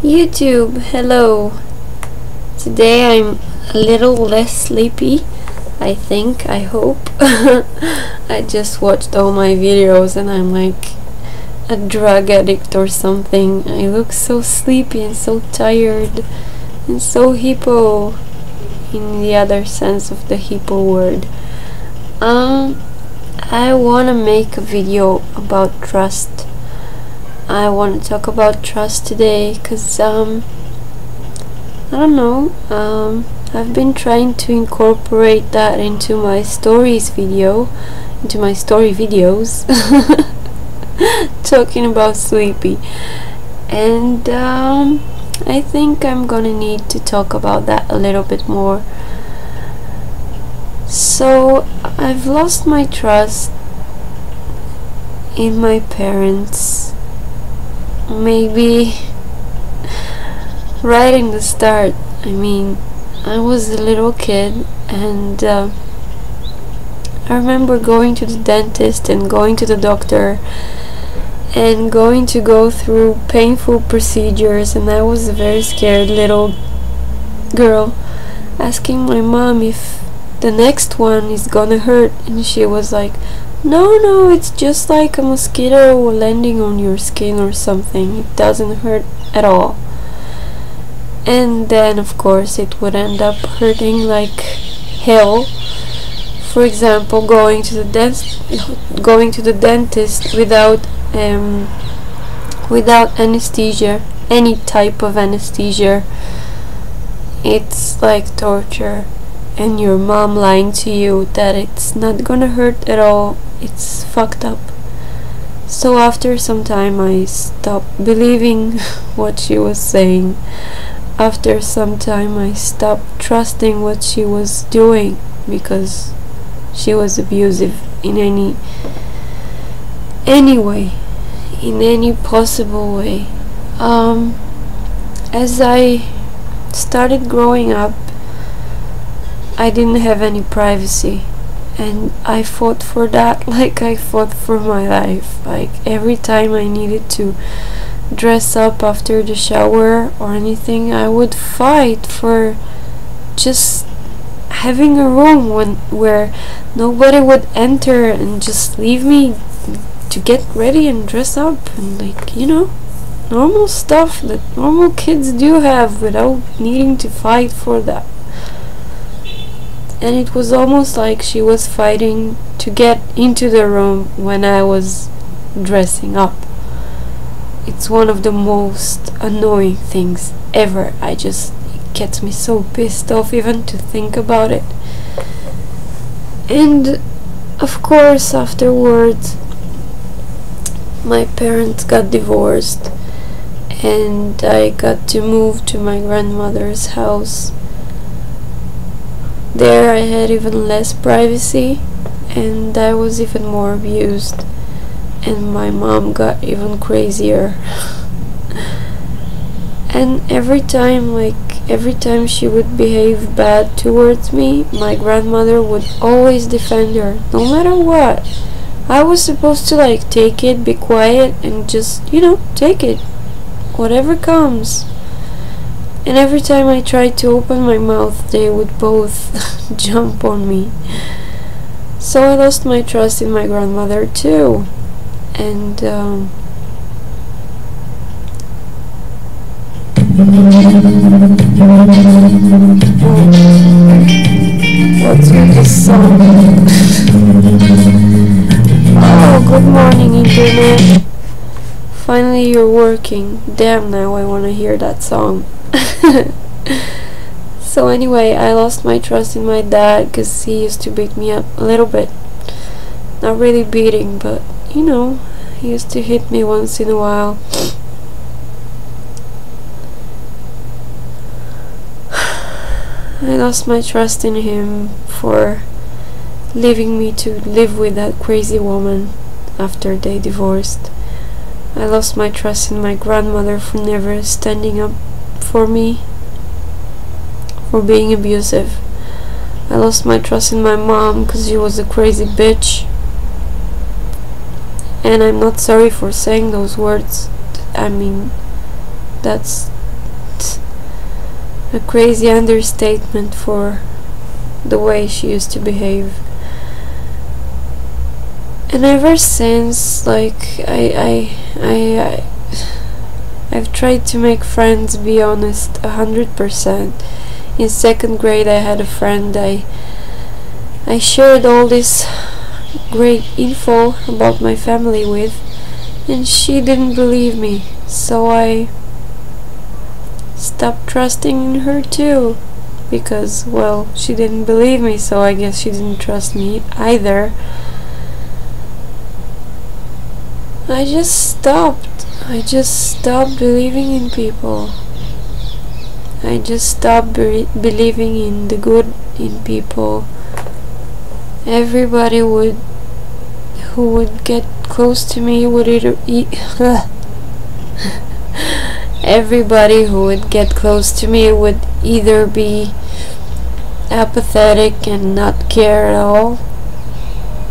YouTube, hello. Today I'm a little less sleepy, I think, I hope. I just watched all my videos and I'm like a drug addict or something. I look so sleepy and so tired and so hippo in the other sense of the hippo word. I wanna make a video about trust. I want to talk about trust today because I don't know, I've been trying to incorporate that into my story videos talking about sleepy, and I think I'm gonna need to talk about that a little bit more. So I've lost my trust in my parents maybe right in the start. I mean, I was a little kid and I remember going to the dentist and going to the doctor and going to go through painful procedures, and I was a very scared little girl asking my mom if the next one is gonna hurt, and she was like, no, it's just like a mosquito landing on your skin or something. It doesn't hurt at all. And then of course it would end up hurting like hell. For example, going to the dentist without anesthesia, any type of anesthesia, it's like torture. And your mom lying to you that it's not gonna hurt at all, it's fucked up. So after some time I stopped believing what she was saying. After some time I stopped trusting what she was doing because she was abusive in any way, in any possible way. As I started growing up, I didn't have any privacy, and I fought for that like I fought for my life. Like every time I needed to dress up after the shower or anything, I would fight for just having a room where nobody would enter and just leave me to get ready and dress up and, like, you know, normal stuff that normal kids do have without needing to fight for that. And it was almost like she was fighting to get into the room when I was dressing up. It's one of the most annoying things ever. It gets me so pissed off even to think about it. And of course afterwards my parents got divorced and I got to move to my grandmother's house. There I had even less privacy and I was even more abused, and my mom got even crazier. And every time she would behave bad towards me, my grandmother would always defend her, no matter what. I was supposed to like take it, be quiet, and just, you know, take it, whatever comes. And every time I tried to open my mouth, they would both jump on me. So I lost my trust in my grandmother too. And what's with this song? Oh, good morning, internet. Finally you're working. Damn, now I wanna hear that song. So anyway, I lost my trust in my dad because he used to beat me up a little bit. Not really beating, but you know, he used to hit me once in a while. I lost my trust in him for leaving me to live with that crazy woman after they divorced. I lost my trust in my grandmother for never standing up for me, for being abusive. I lost my trust in my mom because she was a crazy bitch. And I'm not sorry for saying those words. I mean, that's a crazy understatement for the way she used to behave. And ever since, like, I've tried to make friends, be honest, 100%. In 2nd grade I had a friend I shared all this great info about my family with, and she didn't believe me, so I stopped trusting in her too, because, well, she didn't believe me, so I guess she didn't trust me either. I just stopped believing in people. I just stopped believing in the good in people. Everybody who would get close to me would everybody who would get close to me would either be apathetic and not care at all,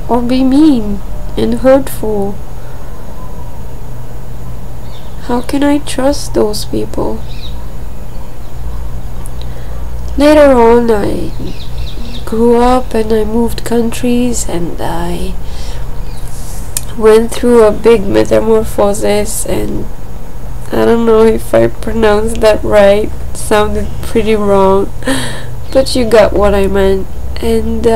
or be mean and hurtful. How can I trust those people? Later on, I grew up and I moved countries and I went through a big metamorphosis, and I don't know if I pronounced that right. It sounded pretty wrong, but you got what I meant. And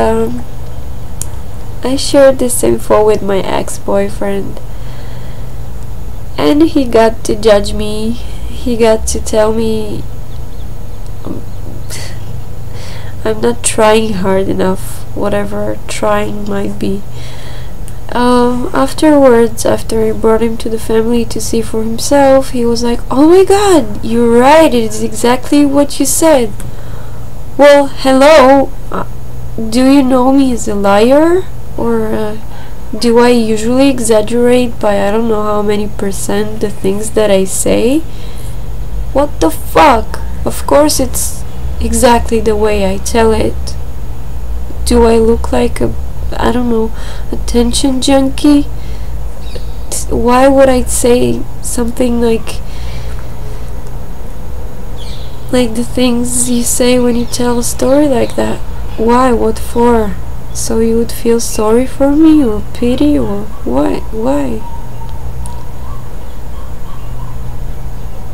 I shared this info with my ex-boyfriend, and he got to judge me. He got to tell me I'm not trying hard enough, whatever trying might be. Afterwards, after I brought him to the family to see for himself, he was like, "Oh my god, you're right, it is exactly what you said." Well, hello, do you know me as a liar? Or do I usually exaggerate by I don't know how many % the things that I say? What the fuck? Of course it's exactly the way I tell it. Do I look like a, I don't know, attention junkie? Why would I say something like the things you say when you tell a story like that? Why? What for? So you would feel sorry for me, or pity, or what? Why?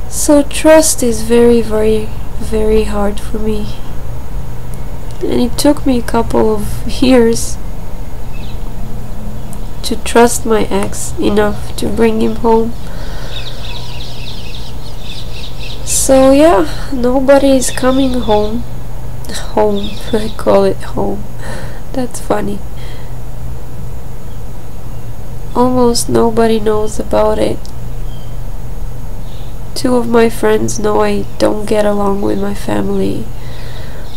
So trust is very, very, very hard for me, and it took me a couple of years to trust my ex enough to bring him home. So yeah, nobody is coming home. I call it home. That's funny. Almost nobody knows about it. 2 of my friends know I don't get along with my family.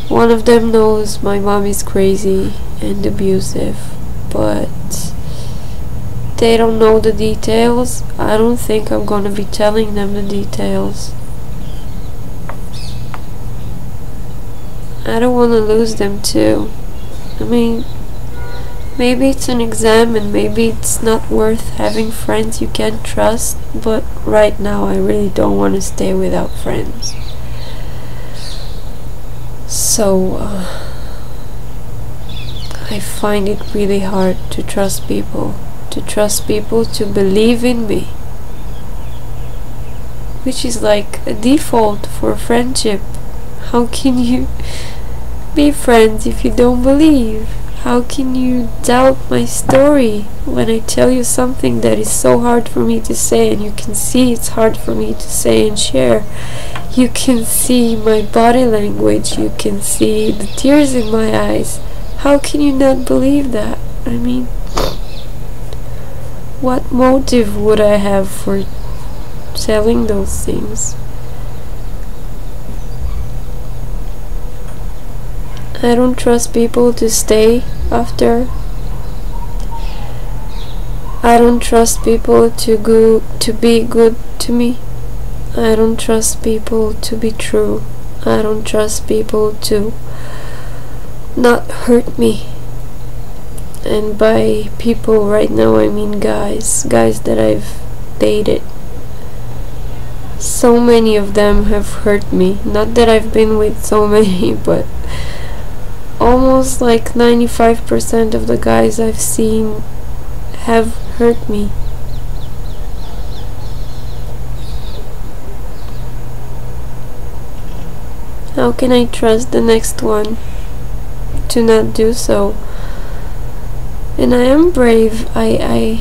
One of them knows my mom is crazy and abusive, but they don't know the details. I don't think I'm gonna be telling them the details. I don't want to lose them too. I mean, maybe it's an exam and maybe it's not worth having friends you can't trust, but right now I really don't want to stay without friends. So I find it really hard to trust people to believe in me, which is like a default for friendship. How can you be friends if you don't believe? How can you doubt my story when I tell you something that is so hard for me to say, and you can see it's hard for me to say and share? You can see my body language, you can see the tears in my eyes. How can you not believe that? I mean, what motive would I have for telling those things? I don't trust people to stay after. I don't trust people to be good to me. I don't trust people to be true. I don't trust people to not hurt me. And by people right now I mean guys that I've dated. so many of them have hurt me. Not that I've been with so many, but almost like 95% of the guys I've seen have hurt me. How can I trust the next one to not do so? And I am brave. I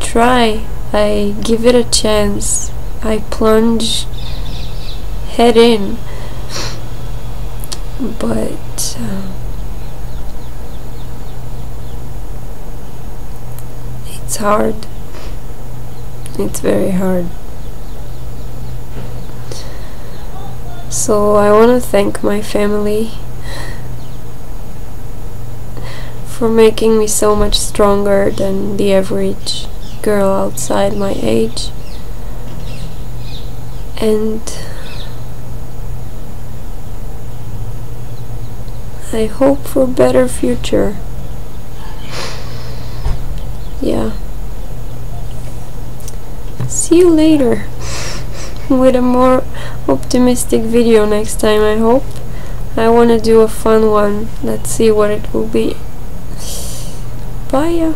try. I give it a chance. I plunge head in. But it's hard. It's very hard. So I want to thank my family for making me so much stronger than the average girl outside my age. And I hope for a better future. Yeah. See you later with a more optimistic video next time, I hope. I want to do a fun one. Let's see what it will be. Bye.